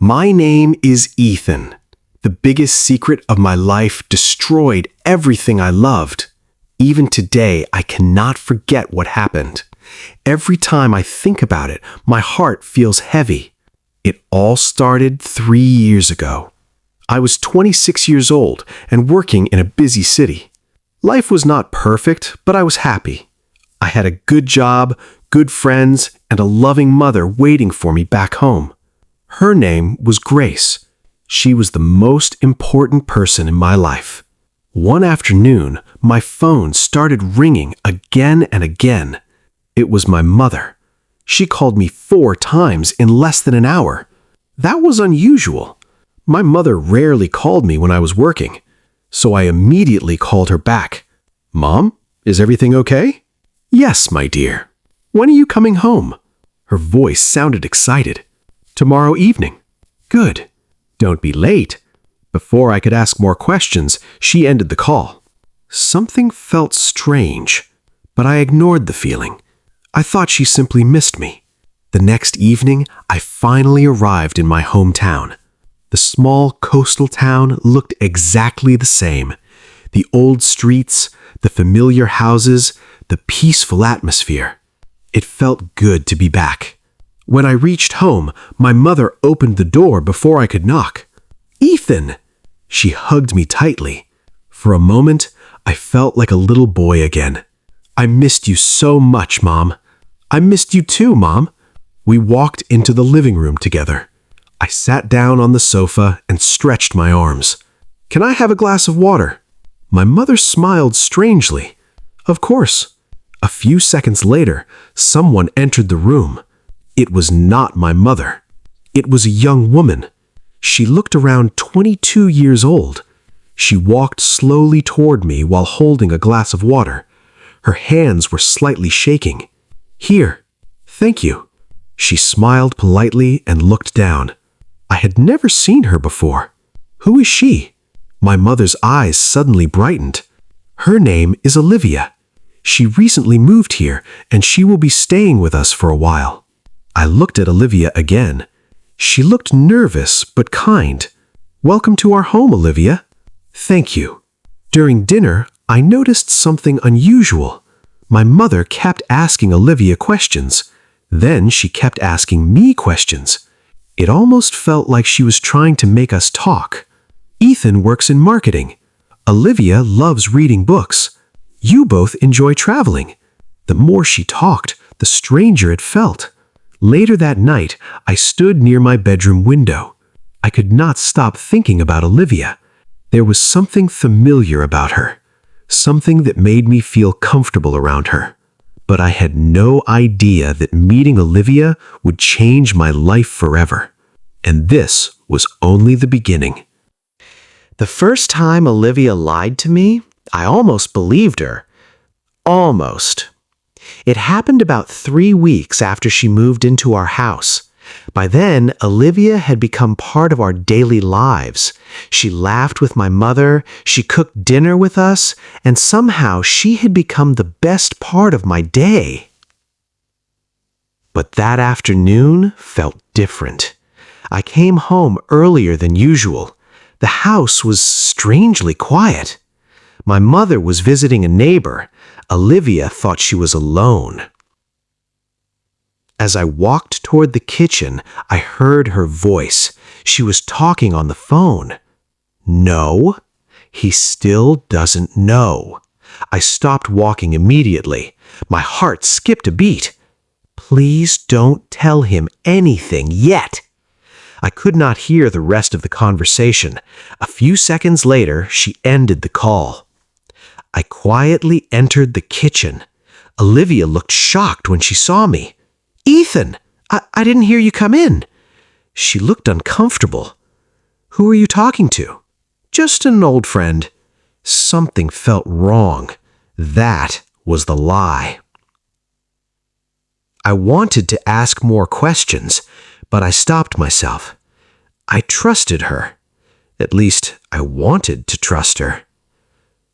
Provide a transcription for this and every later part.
My name is Ethan. The biggest secret of my life destroyed everything I loved. Even today, I cannot forget what happened. Every time I think about it, my heart feels heavy. It all started 3 years ago. I was 26 years old and working in a busy city. Life was not perfect, but I was happy. I had a good job, good friends, and a loving mother waiting for me back home. Her name was Grace. She was the most important person in my life. One afternoon, my phone started ringing again and again. It was my mother. She called me 4 times in less than an hour. That was unusual. My mother rarely called me when I was working, so I immediately called her back. "Mom, is everything okay?" "Yes, my dear. When are you coming home?" Her voice sounded excited. "Tomorrow evening." "Good. Don't be late." Before I could ask more questions, she ended the call. Something felt strange, but I ignored the feeling. I thought she simply missed me. The next evening, I finally arrived in my hometown. The small coastal town looked exactly the same. The old streets, the familiar houses, the peaceful atmosphere. It felt good to be back. When I reached home, my mother opened the door before I could knock. "Ethan!" She hugged me tightly. For a moment, I felt like a little boy again. "I missed you so much, Mom." "I missed you too, Mom." We walked into the living room together. I sat down on the sofa and stretched my arms. "Can I have a glass of water?" My mother smiled strangely. "Of course." A few seconds later, someone entered the room. It was not my mother. It was a young woman. She looked around 22 years old. She walked slowly toward me while holding a glass of water. Her hands were slightly shaking. "Here, thank you." She smiled politely and looked down. I had never seen her before. "Who is she?" My mother's eyes suddenly brightened. "Her name is Olivia. She recently moved here, and she will be staying with us for a while." I looked at Olivia again. She looked nervous but kind. "Welcome to our home, Olivia." "Thank you." During dinner, I noticed something unusual. My mother kept asking Olivia questions. Then she kept asking me questions. It almost felt like she was trying to make us talk. "Ethan works in marketing. Olivia loves reading books. You both enjoy traveling." The more she talked, the stranger it felt. Later that night, I stood near my bedroom window. I could not stop thinking about Olivia. There was something familiar about her, something that made me feel comfortable around her. But I had no idea that meeting Olivia would change my life forever. And this was only the beginning. The first time Olivia lied to me, I almost believed her. Almost. It happened about 3 weeks after she moved into our house. By then, Olivia had become part of our daily lives. She laughed with my mother, she cooked dinner with us, and somehow she had become the best part of my day. But that afternoon felt different. I came home earlier than usual. The house was strangely quiet. My mother was visiting a neighbor. Olivia thought she was alone. As I walked toward the kitchen, I heard her voice. She was talking on the phone. No, he still doesn't know. I stopped walking immediately. My heart skipped a beat. Please don't tell him anything yet. I could not hear the rest of the conversation. A few seconds later, she ended the call. I quietly entered the kitchen. Olivia looked shocked when she saw me. "Ethan, I didn't hear you come in." She looked uncomfortable. "Who are you talking to?" "Just an old friend." Something felt wrong. That was the lie. I wanted to ask more questions, but I stopped myself. I trusted her. At least, I wanted to trust her.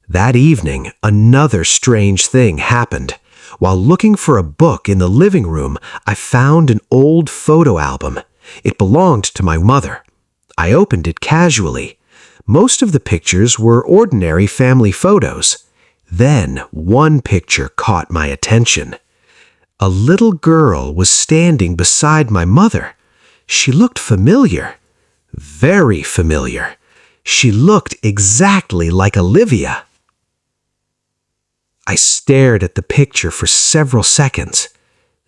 That evening, another strange thing happened. While looking for a book in the living room, I found an old photo album. It belonged to my mother. I opened it casually. Most of the pictures were ordinary family photos. Then one picture caught my attention. A little girl was standing beside my mother. She looked familiar. Very familiar. She looked exactly like Olivia. I stared at the picture for several seconds.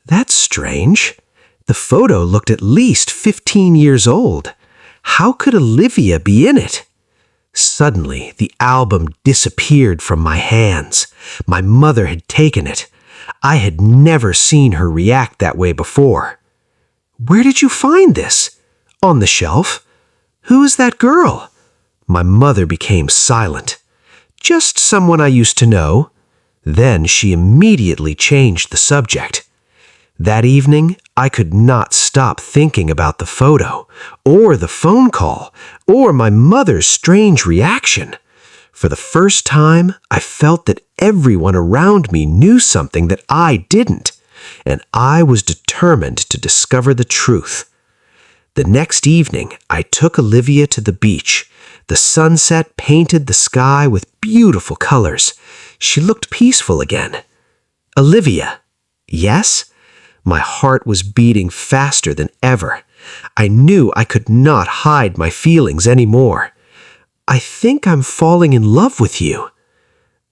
That's strange. The photo looked at least 15 years old. How could Olivia be in it? Suddenly, the album disappeared from my hands. My mother had taken it. I had never seen her react that way before. Where did you find this? On the shelf? Who is that girl? My mother became silent. Just someone I used to know. Then she immediately changed the subject. That evening, I could not stop thinking about the photo, or the phone call, or my mother's strange reaction. For the first time, I felt that everyone around me knew something that I didn't, and I was determined to discover the truth. The next evening, I took Olivia to the beach. The sunset painted the sky with beautiful colors. She looked peaceful again. Olivia, yes? My heart was beating faster than ever. I knew I could not hide my feelings anymore. I think I'm falling in love with you.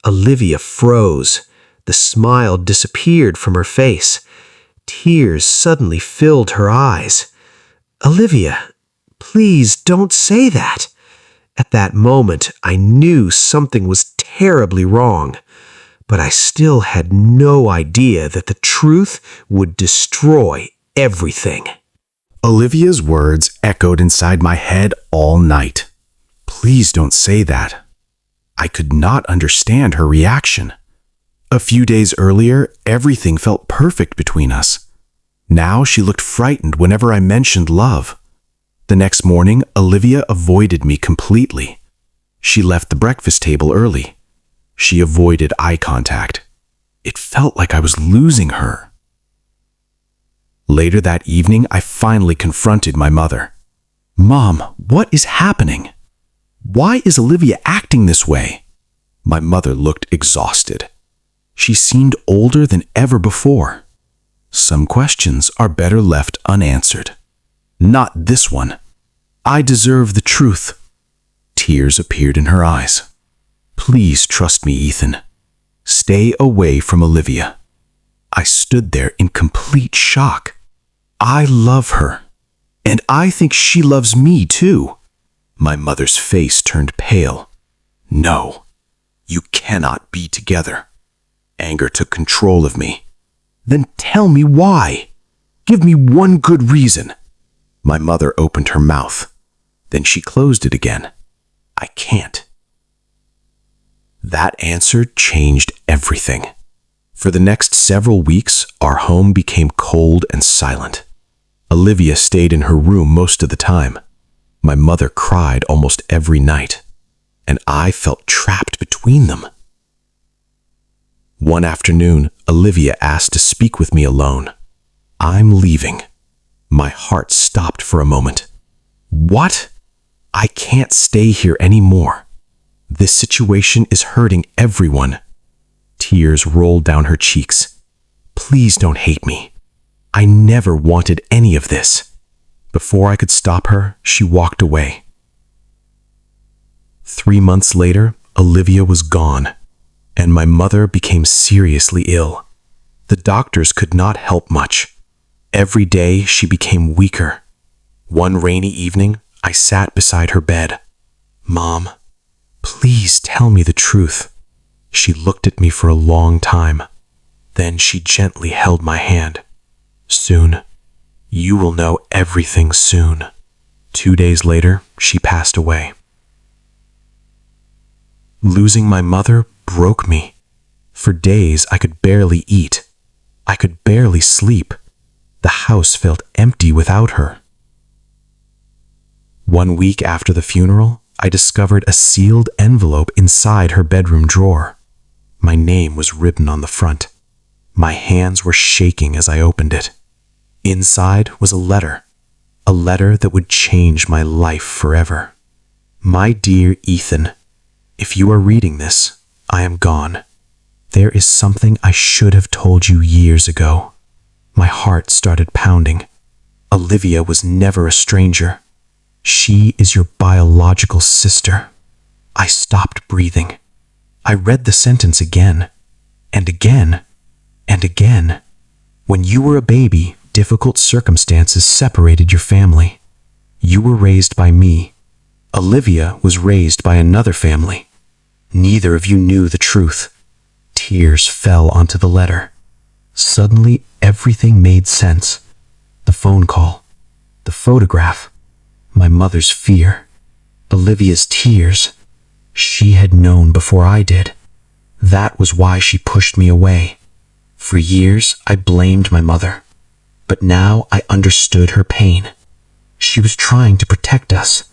Olivia froze. The smile disappeared from her face. Tears suddenly filled her eyes. Olivia, please don't say that. At that moment, I knew something was terribly wrong. But I still had no idea that the truth would destroy everything. Olivia's words echoed inside my head all night. Please don't say that. I could not understand her reaction. A few days earlier, everything felt perfect between us. Now she looked frightened whenever I mentioned love. The next morning, Olivia avoided me completely. She left the breakfast table early. She avoided eye contact. It felt like I was losing her. Later that evening, I finally confronted my mother. Mom, what is happening? Why is Olivia acting this way? My mother looked exhausted. She seemed older than ever before. Some questions are better left unanswered. Not this one. I deserve the truth. Tears appeared in her eyes. Please trust me, Ethan. Stay away from Olivia. I stood there in complete shock. I love her, and I think she loves me too. My mother's face turned pale. No, you cannot be together. Anger took control of me. Then tell me why. Give me one good reason. My mother opened her mouth. Then she closed it again. I can't. That answer changed everything. For the next several weeks, our home became cold and silent. Olivia stayed in her room most of the time. My mother cried almost every night, and I felt trapped between them. One afternoon, Olivia asked to speak with me alone. I'm leaving. My heart stopped for a moment. What? I can't stay here anymore. This situation is hurting everyone. Tears rolled down her cheeks. Please don't hate me. I never wanted any of this. Before I could stop her, she walked away. 3 months later, Olivia was gone, and my mother became seriously ill. The doctors could not help much. Every day she became weaker. One rainy evening, I sat beside her bed. Mom, please tell me the truth. She looked at me for a long time. Then she gently held my hand. Soon, you will know everything soon. 2 days later, she passed away. Losing my mother broke me. For days, I could barely eat. I could barely sleep. The house felt empty without her. 1 week after the funeral, I discovered a sealed envelope inside her bedroom drawer. My name was written on the front. My hands were shaking as I opened it. Inside was a letter. A letter that would change my life forever. My dear Ethan, if you are reading this, I am gone. There is something I should have told you years ago. My heart started pounding. Olivia was never a stranger. She is your biological sister. I stopped breathing. I read the sentence again, and again, and again. When you were a baby, difficult circumstances separated your family. You were raised by me. Olivia was raised by another family. Neither of you knew the truth. Tears fell onto the letter. Suddenly, everything made sense. The phone call, the photograph, my mother's fear, Olivia's tears. She had known before I did. That was why she pushed me away. For years, I blamed my mother. But now I understood her pain. She was trying to protect us.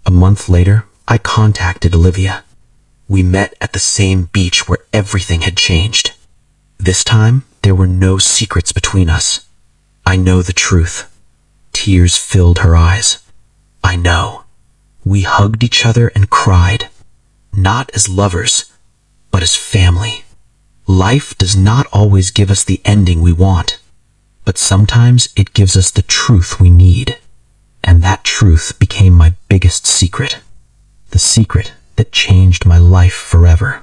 A month later, I contacted Olivia. We met at the same beach where everything had changed. This time, there were no secrets between us. I know the truth. Tears filled her eyes. I know. We hugged each other and cried. Not as lovers, but as family. Life does not always give us the ending we want, but sometimes it gives us the truth we need. And that truth became my biggest secret. The secret that changed my life forever.